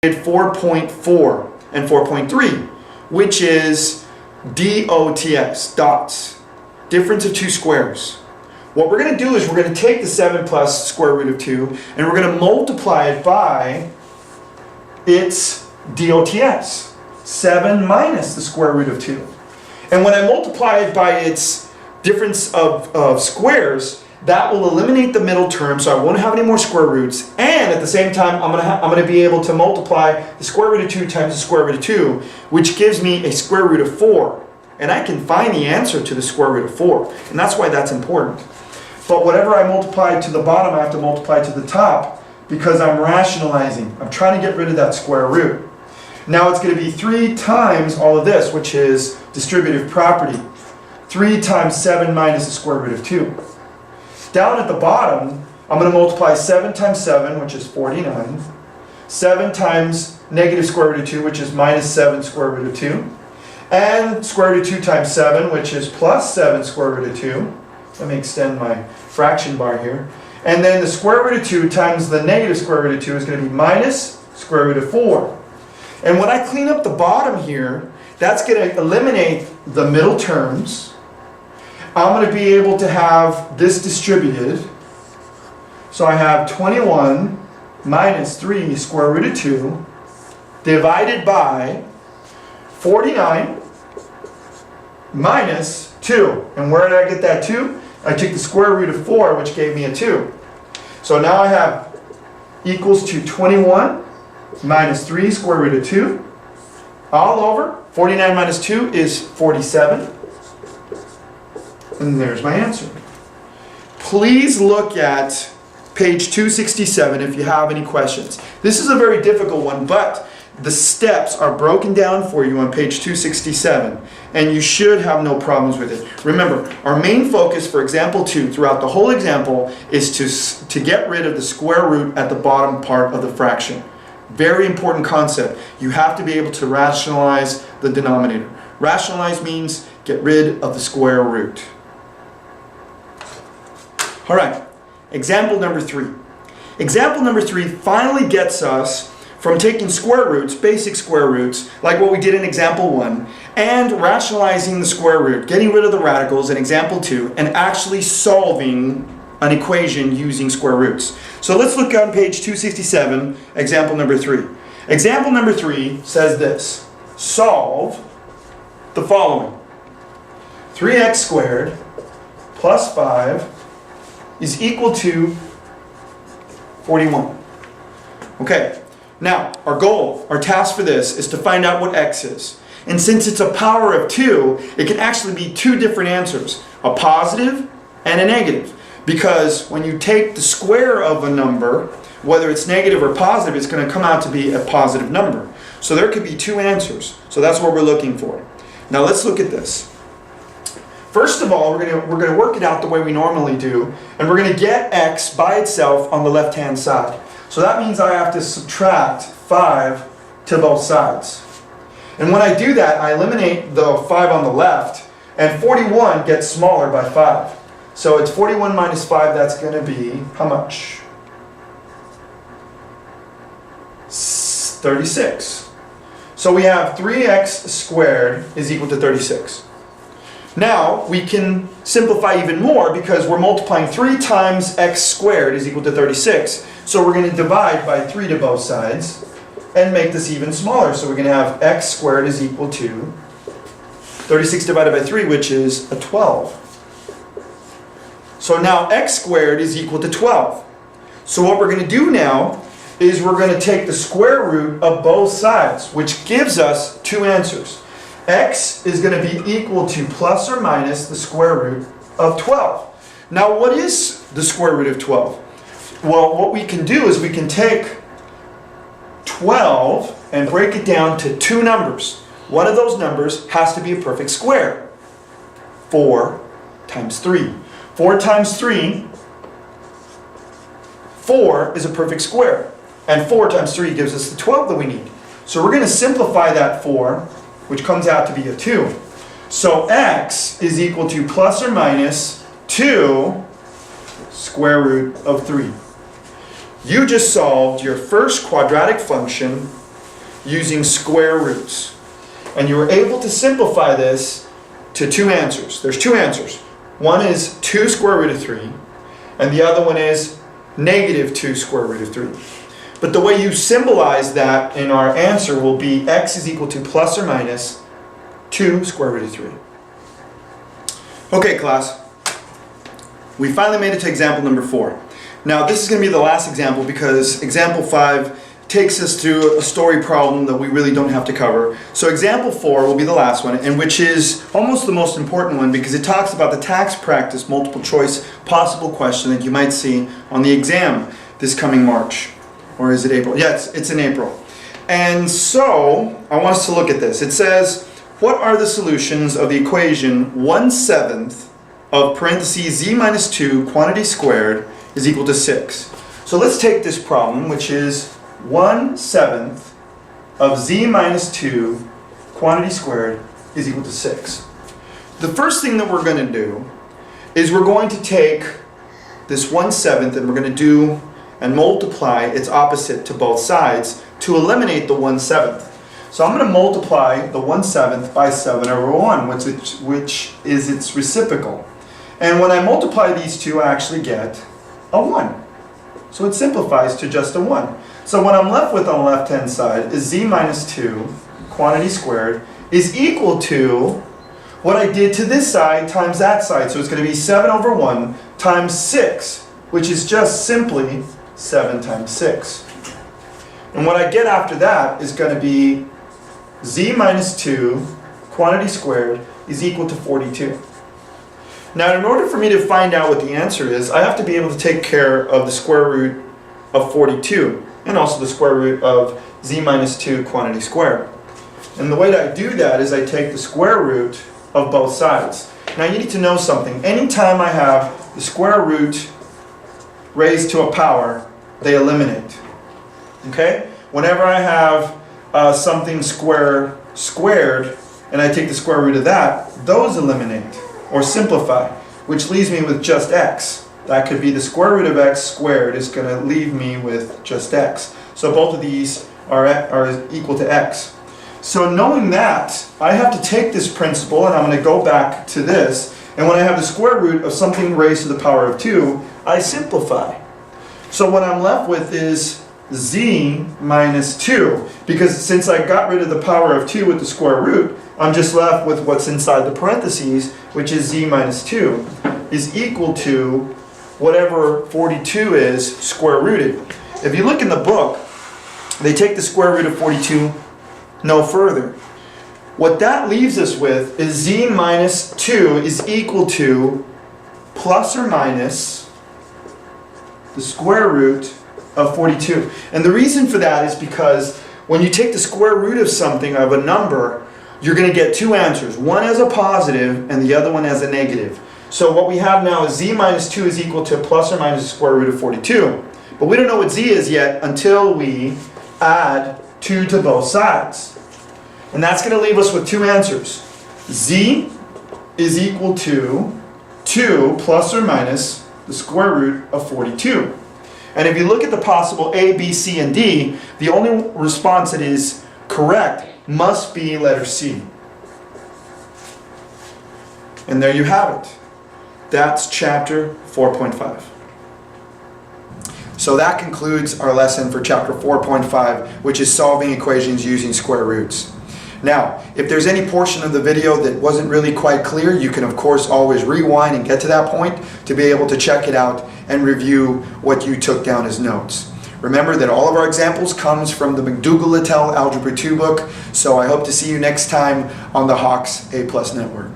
4.4 and 4.3, which is DOTS, dots, difference of two squares. What we're going to do is we're going to take the 7 plus square root of 2 and we're going to multiply it by its DOTS, 7 minus the square root of 2. And when I multiply it by its difference of squares, that will eliminate the middle term, so I won't have any more square roots, and at the same time I'm going to be able to multiply the square root of 2 times the square root of 2, which gives me a square root of 4. And I can find the answer to the square root of 4, and that's why that's important. But whatever I multiply to the bottom, I have to multiply to the top, because I'm rationalizing. I'm trying to get rid of that square root. Now it's going to be 3 times all of this, which is distributive property. 3 times 7 minus the square root of 2. Down at the bottom, I'm going to multiply 7 times 7, which is 49. 7 times negative square root of 2, which is minus 7 square root of 2. And square root of 2 times 7, which is plus 7 square root of 2. Let me extend my fraction bar here. And then the square root of 2 times the negative square root of 2 is going to be minus square root of 4. And when I clean up the bottom here, that's going to eliminate the middle terms. I'm going to be able to have this distributed. So I have 21 minus 3 square root of 2 divided by 49 minus 2. And where did I get that 2? I took the square root of 4, which gave me a 2. So now I have equals to 21 minus 3 square root of 2 all over. 49 minus 2 is 47. And there's my answer. Please look at page 267 if you have any questions. This is a very difficult one, but the steps are broken down for you on page 267, and you should have no problems with it. Remember, our main focus for example 2 throughout the whole example is to get rid of the square root at the bottom part of the fraction. Very important concept. You have to be able to rationalize the denominator. Rationalize means get rid of the square root. All right, example number 3. Example number 3 finally gets us from taking square roots, basic square roots, like what we did in example 1, and rationalizing the square root, getting rid of the radicals in example 2, and actually solving an equation using square roots. So let's look on page 267, example number 3. Example number 3 says this: solve the following. 3x squared plus 5 is equal to 41. Okay, now our goal, our task for this is to find out what x is. And since it's a power of 2, it can actually be 2 different answers, a positive and a negative. Because when you take the square of a number, whether it's negative or positive, it's going to come out to be a positive number. So there could be 2 answers. So that's what we're looking for. Now let's look at this. First of all, we're going to work it out the way we normally do, and we're going to get x by itself on the left-hand side. So that means I have to subtract 5 to both sides. And when I do that, I eliminate the 5 on the left, and 41 gets smaller by 5. So it's 41 minus 5, that's going to be how much? 36. So we have 3x squared is equal to 36. Now we can simplify even more because we're multiplying 3 times x squared is equal to 36. So we're going to divide by 3 to both sides and make this even smaller. So we're going to have x squared is equal to 36 divided by 3, which is a 12. So now x squared is equal to 12. So what we're going to do now is we're going to take the square root of both sides, which gives us 2 answers. X is going to be equal to plus or minus the square root of 12. Now what is the square root of 12? Well, what we can do is we can take 12 and break it down to 2 numbers. One of those numbers has to be a perfect square. 4 times 3. 4 times 3, 4 is a perfect square. And 4 times 3 gives us the 12 that we need. So we're going to simplify that 4, which comes out to be a 2. So x is equal to plus or minus 2 square root of 3. You just solved your first quadratic function using square roots. And you were able to simplify this to two answers. There's two answers. One is 2 square root of 3, and the other one is negative 2 square root of 3. But the way you symbolize that in our answer will be x is equal to plus or minus 2 square root of 3. Okay, class. We finally made it to example number 4. Now, this is going to be the last example because example 5 takes us through a story problem that we really don't have to cover. So example 4 will be the last one, and which is almost the most important one because it talks about the tax practice multiple choice possible question that you might see on the exam this coming March. Or is it April? Yeah, it's in April. And so I want us to look at this. It says, what are the solutions of the equation 1/7 of parentheses z minus 2 quantity squared is equal to 6? So let's take this problem, which is 1/7 of z minus 2 quantity squared is equal to 6. The first thing that we're going to do is we're going to take this 1/7 and we're going to do and multiply its opposite to both sides to eliminate the 1/7. So I'm going to multiply the 1/7 by 7 over 1, which is its reciprocal. And when I multiply these two, I actually get a 1. So it simplifies to just a 1. So what I'm left with on the left-hand side is z minus 2 quantity squared is equal to what I did to this side times that side. So it's going to be 7 over 1 times 6, which is just simply 7 times 6. And what I get after that is going to be z minus 2 quantity squared is equal to 42. Now, in order for me to find out what the answer is, I have to be able to take care of the square root of 42 and also the square root of z minus 2 quantity squared. And the way that I do that is I take the square root of both sides. Now, you need to know something. Anytime I have the square root raised to a power, they eliminate. Okay? Whenever I have something squared and I take the square root of that, those eliminate or simplify, which leaves me with just x. That could be the square root of x squared is going to leave me with just x. So both of these are equal to x. So knowing that, I have to take this principle and I'm going to go back to this. And when I have the square root of something raised to the power of 2, I simplify. So what I'm left with is z minus 2. Because since I got rid of the power of 2 with the square root, I'm just left with what's inside the parentheses, which is z minus 2, is equal to whatever 42 is square rooted. If you look in the book, they take the square root of 42 no further. What that leaves us with is z minus 2 is equal to plus or minus the square root of 42. And the reason for that is because when you take the square root of something, of a number, you're going to get two answers. One as a positive and the other one as a negative. So what we have now is z minus 2 is equal to plus or minus the square root of 42. But we don't know what z is yet until we add 2 to both sides. And that's going to leave us with two answers. Z is equal to 2 plus or minus the square root of 42. And if you look at the possible A, B, C, and D, the only response that is correct must be letter C. And there you have it. That's chapter 4.5. So that concludes our lesson for chapter 4.5, which is solving equations using square roots. Now, if there's any portion of the video that wasn't really quite clear, you can of course always rewind and get to that point to be able to check it out and review what you took down as notes. Remember that all of our examples comes from the McDougall-Littell Algebra 2 book, so I hope to see you next time on the Hawks A+ Network.